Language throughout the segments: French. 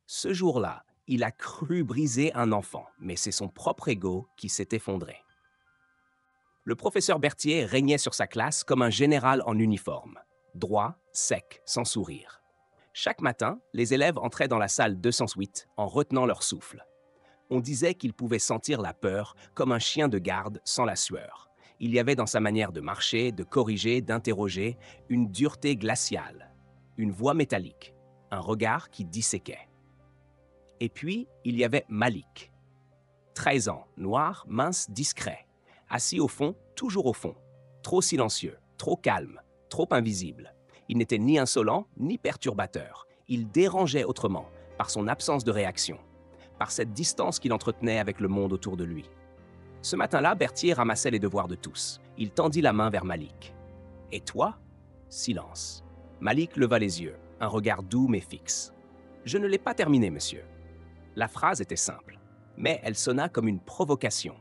Ce jour-là, il a cru briser un enfant, mais c'est son propre ego qui s'est effondré. Le professeur Berthier régnait sur sa classe comme un général en uniforme, droit, sec, sans sourire. Chaque matin, les élèves entraient dans la salle 208 en retenant leur souffle. On disait qu'il pouvait sentir la peur comme un chien de garde sans la sueur. Il y avait dans sa manière de marcher, de corriger, d'interroger, une dureté glaciale, une voix métallique, un regard qui disséquait. Et puis, il y avait Malik. 13 ans, noir, mince, discret. Assis au fond, toujours au fond. Trop silencieux, trop calme, trop invisible. Il n'était ni insolent, ni perturbateur. Il dérangeait autrement, par son absence de réaction, par cette distance qu'il entretenait avec le monde autour de lui. Ce matin-là, Berthier ramassait les devoirs de tous. Il tendit la main vers Malik. Et toi? Silence. Malik leva les yeux, un regard doux mais fixe. Je ne l'ai pas terminé, monsieur. La phrase était simple, mais elle sonna comme une provocation.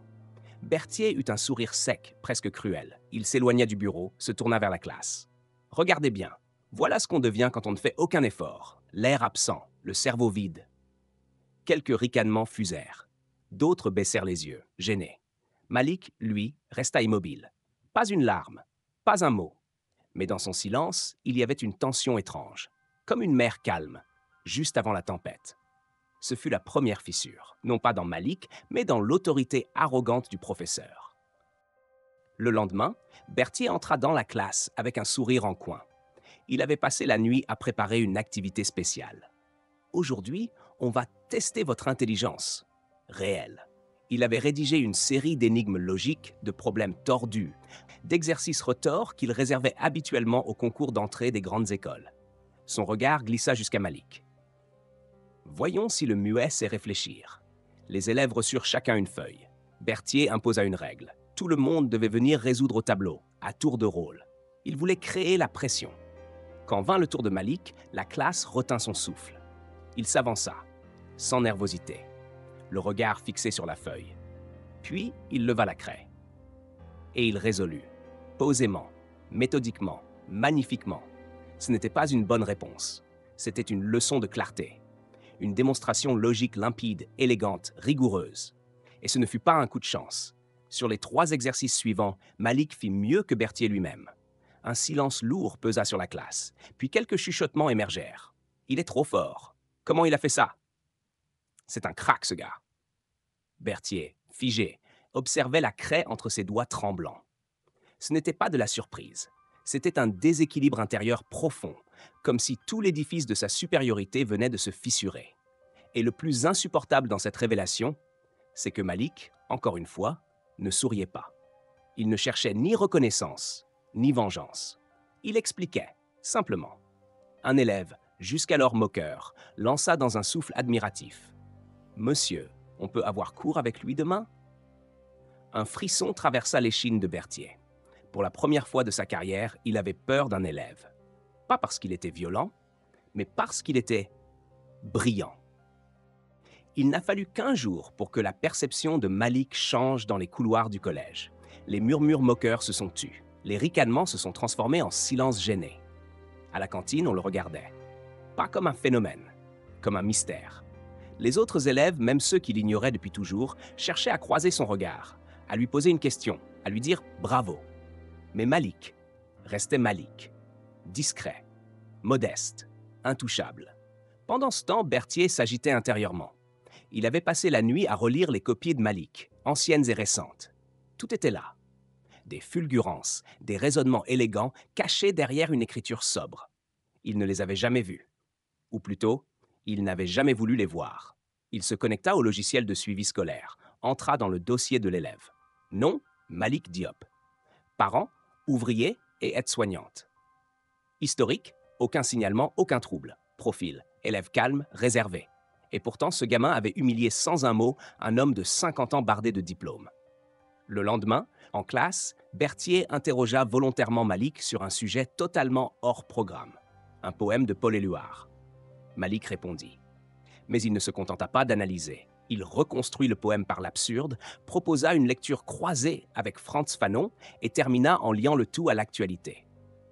Berthier eut un sourire sec, presque cruel. Il s'éloigna du bureau, se tourna vers la classe. Regardez bien, voilà ce qu'on devient quand on ne fait aucun effort. L'air absent, le cerveau vide. Quelques ricanements fusèrent. D'autres baissèrent les yeux, gênés. Malik, lui, resta immobile. Pas une larme, pas un mot. Mais dans son silence, il y avait une tension étrange, comme une mer calme, juste avant la tempête. Ce fut la première fissure, non pas dans Malik, mais dans l'autorité arrogante du professeur. Le lendemain, Berthier entra dans la classe avec un sourire en coin. Il avait passé la nuit à préparer une activité spéciale. Aujourd'hui, on va tester votre intelligence. Réelle. Il avait rédigé une série d'énigmes logiques, de problèmes tordus, d'exercices retors qu'il réservait habituellement au concours d'entrée des grandes écoles. Son regard glissa jusqu'à Malik. Voyons si le muet sait réfléchir. Les élèves reçurent chacun une feuille. Berthier imposa une règle. Tout le monde devait venir résoudre au tableau, à tour de rôle. Il voulait créer la pression. Quand vint le tour de Malik, la classe retint son souffle. Il s'avança, sans nervosité, le regard fixé sur la feuille. Puis, il leva la craie. Et il résolut, posément, méthodiquement, magnifiquement. Ce n'était pas une bonne réponse. C'était une leçon de clarté. Une démonstration logique limpide, élégante, rigoureuse. Et ce ne fut pas un coup de chance. Sur les 3 exercices suivants, Malik fit mieux que Berthier lui-même. Un silence lourd pesa sur la classe, puis quelques chuchotements émergèrent. Il est trop fort. Comment il a fait ça? C'est un crack, ce gars. Berthier, figé, observait la craie entre ses doigts tremblants. Ce n'était pas de la surprise. C'était un déséquilibre intérieur profond, comme si tout l'édifice de sa supériorité venait de se fissurer. Et le plus insupportable dans cette révélation, c'est que Malik, encore une fois, ne souriait pas. Il ne cherchait ni reconnaissance, ni vengeance. Il expliquait, simplement. Un élève, jusqu'alors moqueur, lança dans un souffle admiratif. « Monsieur, on peut avoir cours avec lui demain ?» Un frisson traversa l'échine de Berthier. Pour la première fois de sa carrière, il avait peur d'un élève. Pas parce qu'il était violent, mais parce qu'il était brillant. Il n'a fallu qu'1 jour pour que la perception de Malik change dans les couloirs du collège. Les murmures moqueurs se sont tus. Les ricanements se sont transformés en silence gêné. À la cantine, on le regardait. Pas comme un phénomène, comme un mystère. Les autres élèves, même ceux qui l'ignoraient depuis toujours, cherchaient à croiser son regard, à lui poser une question, à lui dire « bravo ». Mais Malik restait Malik, discret, modeste, intouchable. Pendant ce temps, Berthier s'agitait intérieurement. Il avait passé la nuit à relire les copies de Malik, anciennes et récentes. Tout était là. Des fulgurances, des raisonnements élégants cachés derrière une écriture sobre. Il ne les avait jamais vus. Ou plutôt, il n'avait jamais voulu les voir. Il se connecta au logiciel de suivi scolaire, entra dans le dossier de l'élève. Nom, Malik Diop. Parents, ouvrier et aide-soignante. Historique, aucun signalement, aucun trouble. Profil, élève calme, réservé. Et pourtant, ce gamin avait humilié sans un mot un homme de 50 ans bardé de diplômes. Le lendemain, en classe, Berthier interrogea volontairement Malik sur un sujet totalement hors programme. Un poème de Paul Éluard. Malik répondit. Mais il ne se contenta pas d'analyser. Il reconstruit le poème par l'absurde, proposa une lecture croisée avec Frantz Fanon et termina en liant le tout à l'actualité.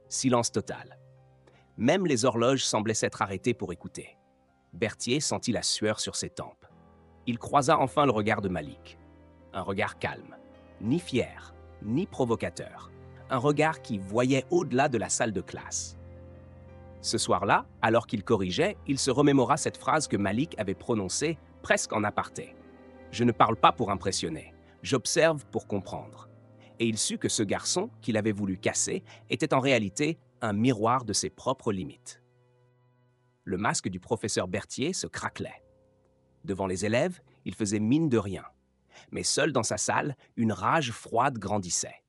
Silence total. Même les horloges semblaient s'être arrêtées pour écouter. Berthier sentit la sueur sur ses tempes. Il croisa enfin le regard de Malik. Un regard calme, ni fier, ni provocateur. Un regard qui voyait au-delà de la salle de classe. Ce soir-là, alors qu'il corrigeait, il se remémora cette phrase que Malik avait prononcée presque en aparté. « Je ne parle pas pour impressionner, j'observe pour comprendre. » Et il sut que ce garçon, qu'il avait voulu casser, était en réalité un miroir de ses propres limites. Le masque du professeur Berthier se craquelait. Devant les élèves, il faisait mine de rien. Mais seul dans sa salle, une rage froide grandissait.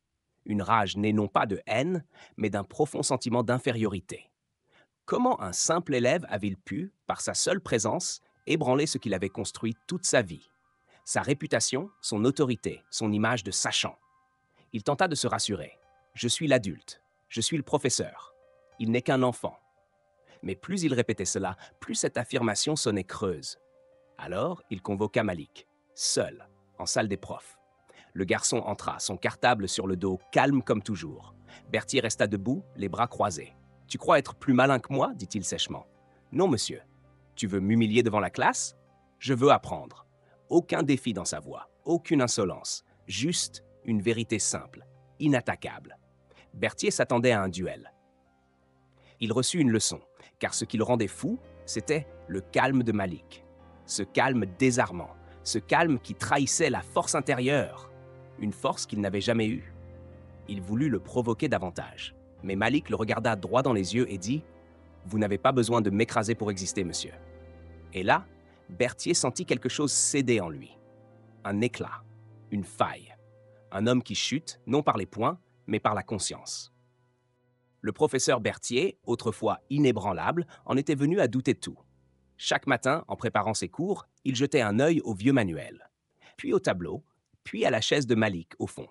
Une rage née non pas de haine, mais d'un profond sentiment d'infériorité. Comment un simple élève avait-il pu, par sa seule présence, ébranler ce qu'il avait construit toute sa vie? Sa réputation, son autorité, son image de sachant. Il tenta de se rassurer. « Je suis l'adulte. Je suis le professeur. Il n'est qu'un enfant. » Mais plus il répétait cela, plus cette affirmation sonnait creuse. Alors, il convoqua Malik, seul, en salle des profs. Le garçon entra, son cartable sur le dos, calme comme toujours. Berthier resta debout, les bras croisés. « Tu crois être plus malin que moi ?» dit-il sèchement. « Non, monsieur. Tu veux m'humilier devant la classe? Je veux apprendre. » Aucun défi dans sa voix, aucune insolence, juste une vérité simple, inattaquable. Berthier s'attendait à un duel. Il reçut une leçon, car ce qui le rendait fou, c'était le calme de Malik. Ce calme désarmant, ce calme qui trahissait la force intérieure, une force qu'il n'avait jamais eue. Il voulut le provoquer davantage, mais Malik le regarda droit dans les yeux et dit « Vous n'avez pas besoin de m'écraser pour exister, monsieur. » Et là, Berthier sentit quelque chose céder en lui. Un éclat, une faille. Un homme qui chute, non par les poings, mais par la conscience. Le professeur Berthier, autrefois inébranlable, en était venu à douter de tout. Chaque matin, en préparant ses cours, il jetait un œil au vieux manuel, puis au tableau, puis à la chaise de Malik, au fond.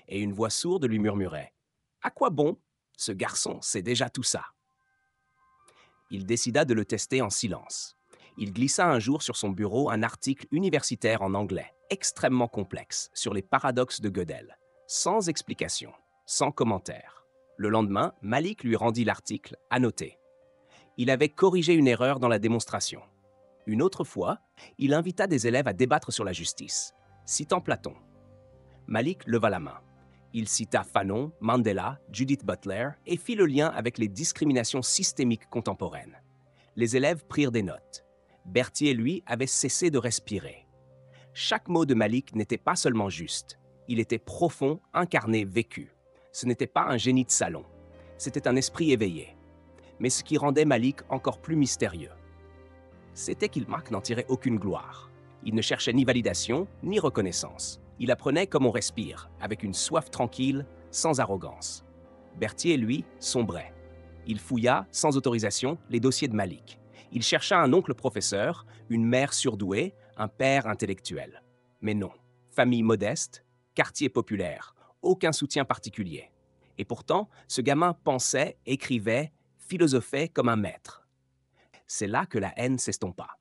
Et une voix sourde lui murmurait « À quoi bon? Ce garçon sait déjà tout ça. » Il décida de le tester en silence. Il glissa un jour sur son bureau un article universitaire en anglais, extrêmement complexe, sur les paradoxes de Gödel, sans explication, sans commentaire. Le lendemain, Malik lui rendit l'article, annoté. Il avait corrigé une erreur dans la démonstration. Une autre fois, il invita des élèves à débattre sur la justice, citant Platon. Malik leva la main. Il cita Fanon, Mandela, Judith Butler et fit le lien avec les discriminations systémiques contemporaines. Les élèves prirent des notes. Berthier, lui, avait cessé de respirer. Chaque mot de Malik n'était pas seulement juste. Il était profond, incarné, vécu. Ce n'était pas un génie de salon. C'était un esprit éveillé. Mais ce qui rendait Malik encore plus mystérieux, c'était qu'Ilmak n'en tirait aucune gloire. Il ne cherchait ni validation, ni reconnaissance. Il apprenait comme on respire, avec une soif tranquille, sans arrogance. Berthier, lui, sombrait. Il fouilla, sans autorisation, les dossiers de Malik. Il chercha un oncle professeur, une mère surdouée, un père intellectuel. Mais non, famille modeste, quartier populaire, aucun soutien particulier. Et pourtant, ce gamin pensait, écrivait, philosophait comme un maître. C'est là que la haine s'estompa,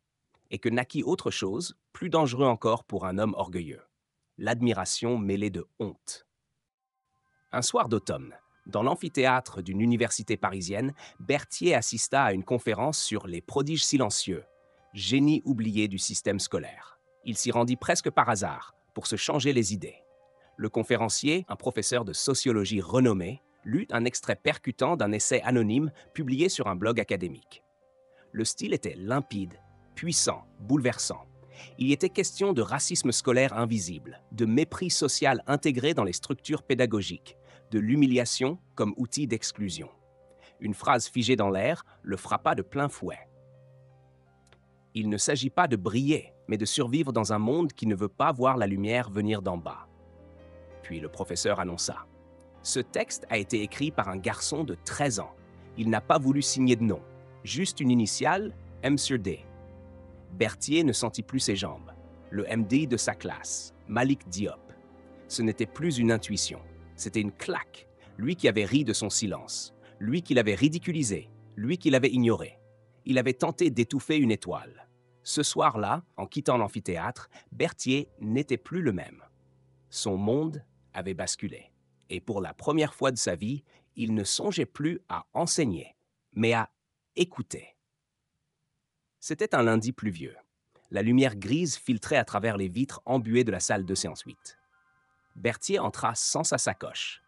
et que naquit autre chose, plus dangereux encore pour un homme orgueilleux. L'admiration mêlée de honte. Un soir d'automne, dans l'amphithéâtre d'une université parisienne, Berthier assista à une conférence sur les prodiges silencieux, génie oublié du système scolaire. Il s'y rendit presque par hasard, pour se changer les idées. Le conférencier, un professeur de sociologie renommé, lut un extrait percutant d'un essai anonyme publié sur un blog académique. Le style était limpide, puissant, bouleversant. Il y était question de racisme scolaire invisible, de mépris social intégré dans les structures pédagogiques, de l'humiliation comme outil d'exclusion. Une phrase figée dans l'air le frappa de plein fouet. Il ne s'agit pas de briller, mais de survivre dans un monde qui ne veut pas voir la lumière venir d'en bas. Puis le professeur annonça. Ce texte a été écrit par un garçon de 13 ans. Il n'a pas voulu signer de nom, juste une initiale, M sur D. Berthier ne sentit plus ses jambes. Le MD de sa classe, Malik Diop. Ce n'était plus une intuition, c'était une claque. Lui qui avait ri de son silence, lui qui l'avait ridiculisé, lui qui l'avait ignoré. Il avait tenté d'étouffer une étoile. Ce soir-là, en quittant l'amphithéâtre, Berthier n'était plus le même. Son monde avait basculé. Et pour la première fois de sa vie, il ne songeait plus à enseigner, mais à écouter. C'était un lundi pluvieux. La lumière grise filtrait à travers les vitres embuées de la salle de séance 8. Berthier entra sans sa sacoche,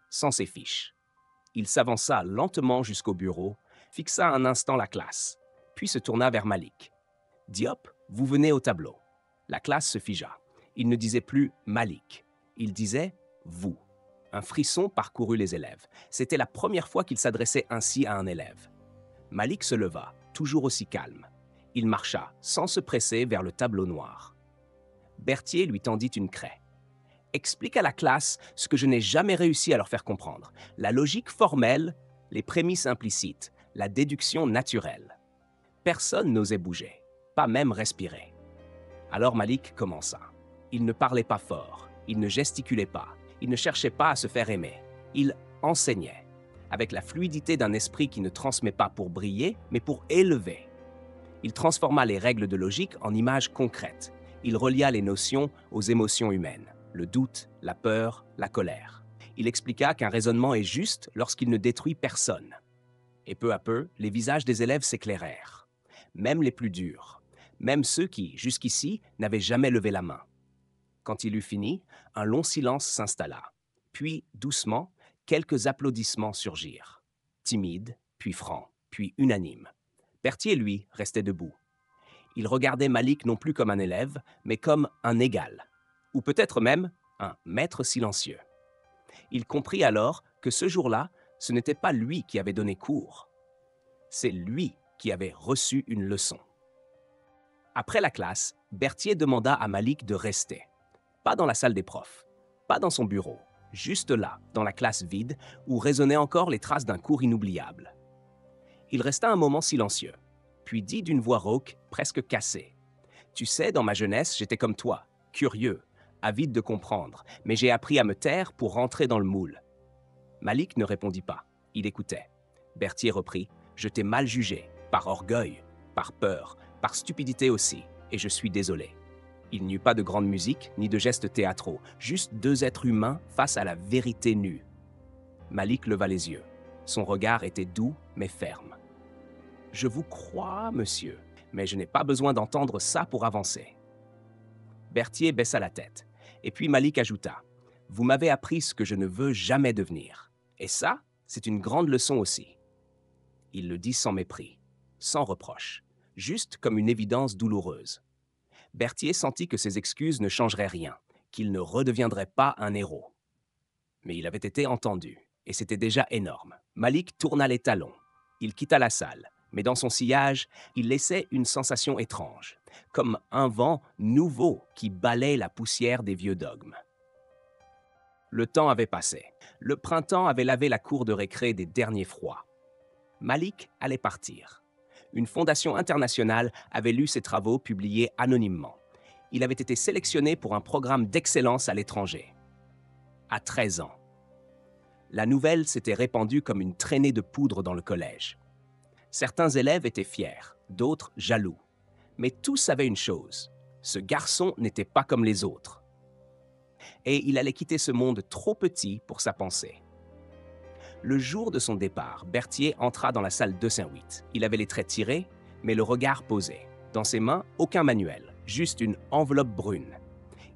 sans ses fiches. Il s'avança lentement jusqu'au bureau, fixa un instant la classe, puis se tourna vers Malik. Diop, vous venez au tableau. La classe se figea. Il ne disait plus Malik. Il disait vous. Un frisson parcourut les élèves. C'était la première fois qu'il s'adressait ainsi à un élève. Malik se leva, toujours aussi calme. Il marcha, sans se presser, vers le tableau noir. Berthier lui tendit une craie. Explique à la classe ce que je n'ai jamais réussi à leur faire comprendre. La logique formelle, les prémices implicites, la déduction naturelle. Personne n'osait bouger, pas même respirer. Alors Malik commença. Il ne parlait pas fort, il ne gesticulait pas, il ne cherchait pas à se faire aimer. Il enseignait, avec la fluidité d'un esprit qui ne transmet pas pour briller, mais pour élever. Il transforma les règles de logique en images concrètes. Il relia les notions aux émotions humaines, le doute, la peur, la colère. Il expliqua qu'un raisonnement est juste lorsqu'il ne détruit personne. Et peu à peu, les visages des élèves s'éclairèrent. Même les plus durs, même ceux qui, jusqu'ici, n'avaient jamais levé la main. Quand il eut fini, un long silence s'installa. Puis, doucement, quelques applaudissements surgirent. Timides, puis francs, puis unanimes. Berthier, lui, restait debout. Il regardait Malik non plus comme un élève, mais comme un égal, ou peut-être même un maître silencieux. Il comprit alors que ce jour-là, ce n'était pas lui qui avait donné cours. C'est lui qui avait reçu une leçon. Après la classe, Berthier demanda à Malik de rester. Pas dans la salle des profs, pas dans son bureau, juste là, dans la classe vide, où résonnaient encore les traces d'un cours inoubliable. Il resta un moment silencieux, puis dit d'une voix rauque, presque cassée. « Tu sais, dans ma jeunesse, j'étais comme toi, curieux, avide de comprendre, mais j'ai appris à me taire pour rentrer dans le moule. » Malik ne répondit pas, il écoutait. Berthier reprit. « Je t'ai mal jugé, par orgueil, par peur, par stupidité aussi, et je suis désolé. » Il n'y eut pas de grande musique, ni de gestes théâtraux, juste deux êtres humains face à la vérité nue. Malik leva les yeux. Son regard était doux, mais ferme. « Je vous crois, monsieur, mais je n'ai pas besoin d'entendre ça pour avancer. » Berthier baissa la tête, et puis Malik ajouta. « Vous m'avez appris ce que je ne veux jamais devenir. Et ça, c'est une grande leçon aussi. » Il le dit sans mépris, sans reproche, juste comme une évidence douloureuse. Berthier sentit que ses excuses ne changeraient rien, qu'il ne redeviendrait pas un héros. Mais il avait été entendu, et c'était déjà énorme. Malik tourna les talons. Il quitta la salle, mais dans son sillage, il laissait une sensation étrange, comme un vent nouveau qui balaie la poussière des vieux dogmes. Le temps avait passé. Le printemps avait lavé la cour de récré des derniers froids. Malik allait partir. Une fondation internationale avait lu ses travaux publiés anonymement. Il avait été sélectionné pour un programme d'excellence à l'étranger. À 13 ans. La nouvelle s'était répandue comme une traînée de poudre dans le collège. Certains élèves étaient fiers, d'autres jaloux. Mais tous savaient une chose, ce garçon n'était pas comme les autres. Et il allait quitter ce monde trop petit pour sa pensée. Le jour de son départ, Berthier entra dans la salle 208. Il avait les traits tirés, mais le regard posé. Dans ses mains, aucun manuel, juste une enveloppe brune.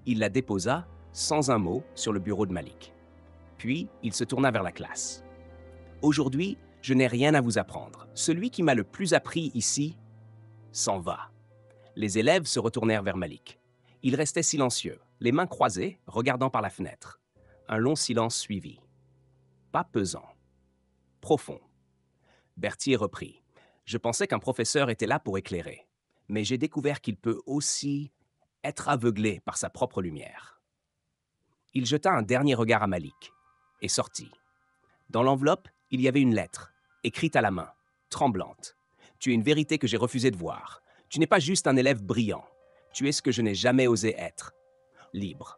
Il la déposa, sans un mot, sur le bureau de Malik. Puis, il se tourna vers la classe. « Aujourd'hui, je n'ai rien à vous apprendre. Celui qui m'a le plus appris ici s'en va. » Les élèves se retournèrent vers Malik. Il restait silencieux, les mains croisées, regardant par la fenêtre. Un long silence suivit. Pas pesant. Profond. Berthier reprit. « Je pensais qu'un professeur était là pour éclairer, mais j'ai découvert qu'il peut aussi être aveuglé par sa propre lumière. » Il jeta un dernier regard à Malik et sortit. Dans l'enveloppe, il y avait une lettre, écrite à la main, tremblante. « Tu es une vérité que j'ai refusé de voir. Tu n'es pas juste un élève brillant. Tu es ce que je n'ai jamais osé être. Libre.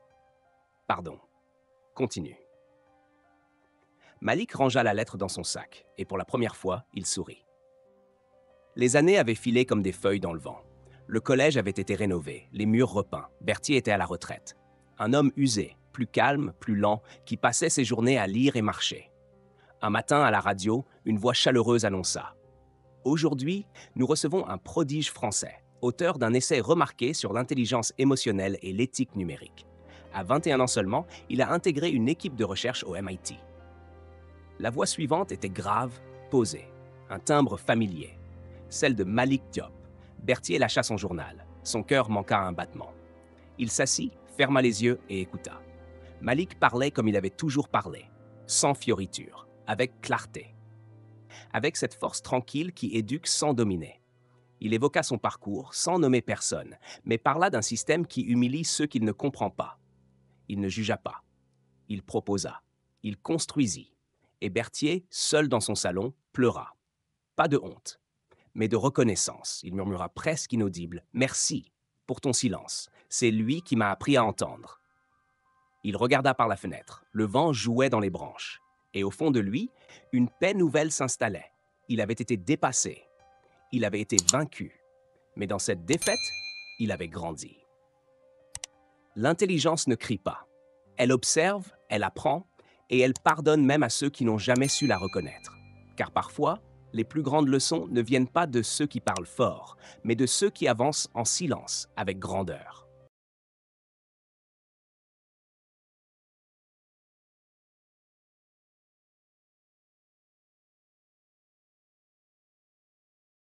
Pardon. Continue. » Malik rangea la lettre dans son sac, et pour la première fois, il sourit. Les années avaient filé comme des feuilles dans le vent. Le collège avait été rénové, les murs repeints. Berthier était à la retraite. Un homme usé, plus calme, plus lent, qui passait ses journées à lire et marcher. Un matin, à la radio, une voix chaleureuse annonça. Aujourd'hui, nous recevons un prodige français, auteur d'un essai remarqué sur l'intelligence émotionnelle et l'éthique numérique. À 21 ans seulement, il a intégré une équipe de recherche au MIT. La voix suivante était grave, posée, un timbre familier, celle de Malik Diop. Berthier lâcha son journal. Son cœur manqua un battement. Il s'assit, ferma les yeux et écouta. Malik parlait comme il avait toujours parlé, sans fioriture, avec clarté, avec cette force tranquille qui éduque sans dominer. Il évoqua son parcours sans nommer personne, mais parla d'un système qui humilie ceux qu'il ne comprend pas. Il ne jugea pas. Il proposa. Il construisit. Et Berthier, seul dans son salon, pleura. Pas de honte, mais de reconnaissance. Il murmura presque inaudible. « Merci pour ton silence. C'est lui qui m'a appris à entendre. » Il regarda par la fenêtre. Le vent jouait dans les branches. Et au fond de lui, une paix nouvelle s'installait. Il avait été dépassé. Il avait été vaincu. Mais dans cette défaite, il avait grandi. L'intelligence ne crie pas. Elle observe, elle apprend, et elle pardonne même à ceux qui n'ont jamais su la reconnaître. Car parfois, les plus grandes leçons ne viennent pas de ceux qui parlent fort, mais de ceux qui avancent en silence avec grandeur.